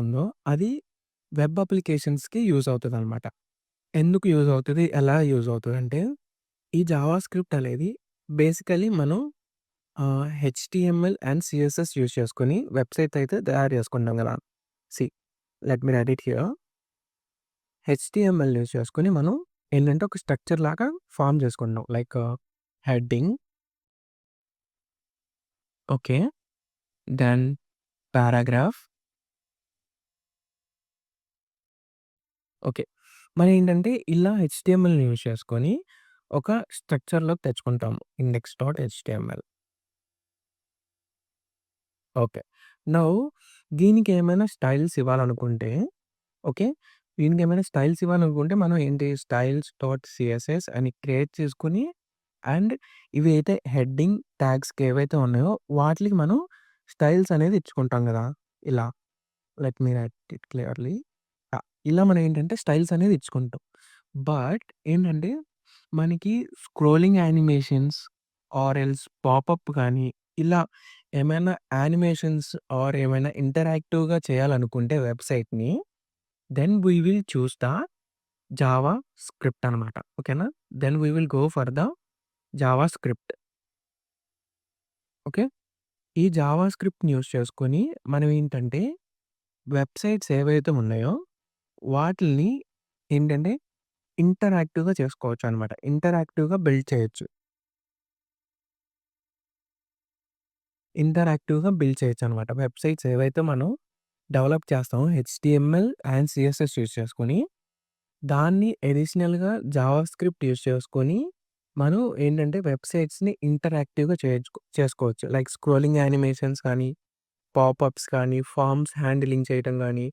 ఉందో అది web అప్లికేషన్స్‌కి use అవుతదనమాట. ఎందుకు యూజ్ అవుతది? ఎలా యూజ్ అవుతదంటే, ఈ జావా స్క్రిప్ట్ అనేది బేసికల్లీ మనం హెచ్‌టీఎంఎల్ అండ్ సీఎస్ఎస్ యూజ్ చేసుకొని వెబ్‌సైట్ అయితే తయారు చేసుకుంటాం గదా! See let me write it here. HTML use చేసుకొని మనం ఏంటంటే ఒక స్ట్రక్చర్ లాగా ఫార్మ్ చేసుకుంటున్నాం. Like heading, okay. Then paragraph, okay. మరేంటంటే ఇలా హెచ్‌టీఎంఎల్‌ని యూజ్ చేసుకొని ఒక స్ట్రక్చర్‌లోకి తెచ్చుకుంటాము. Index dot HTML. Okay. Now దీనికేమైనా స్టైల్స్ ఇవ్వాలనుకుంటే, ఓకే. దీనికేమైనా స్టైల్స్ ఇవ్వాలనుకుంటే మనం ఏంటి స్టైల్స్ డాట్ సీఎస్ఎస్ అని క్రియేట్ చేసుకొని అండ్ ఇవి అయితే హెడ్డింగ్ ట్యాగ్స్‌కి ఏవైతే ఉన్నాయో వాటిలికి మనం స్టైల్స్ అనేది ఇచ్చుకుంటాం గదా! ఇలా let me write it clearly. ఇలా మనం ఏంటంటే స్టైల్స్ అనేది ఇచ్చుకుంటాం. బట్ ఏంటంటే మనకి scrolling animations or else popup గానీ ఇలా ఏమైనా యానిమేషన్స్ ఆర్ ఏమైనా ఇంటరాక్టివ్‌గా చేయాలనుకుంటే వెబ్‌సైట్‌ని then we will choose the JavaScript అనమాట. ఓకేనా? Then we will go for the JavaScript. Okay. ఈ జావా స్క్రిప్ట్‌ని యూజ్ చేసుకొని మనం ఏంటంటే వెబ్‌సైట్స్ ఏవైతే ఉన్నాయో వాటిల్ని ఏంటంటే ఇంటరాక్టివ్‌గా చేసుకోవచ్చనమాట. ఇంటరాక్టివ్‌గా బిల్డ్ చేయొచ్చు. ఇంటరాక్టివ్‌గా బిల్డ్ చేయొచ్చనమాట. వెబ్‌సైట్స్ ఏవైతే మనం డెవలప్ చేస్తామో హెచ్‌టీఎంఎల్ అండ్ సీఎస్ఎస్ యూజ్ చేసుకొని, దాన్ని అడిషనల్‌గా జావా స్క్రిప్ట్ యూజ్ చేసుకొని, మనం ఏంటంటే వెబ్‌సైట్స్‌ని ఇంటరాక్టివ్‌గా చేసుకోవచ్చు. లైక్ స్క్రోలింగ్ యానిమేషన్స్ కానీ, పాపప్స్ కానీ, ఫార్మ్స్ హ్యాండిలింగ్ చేయటం గానీ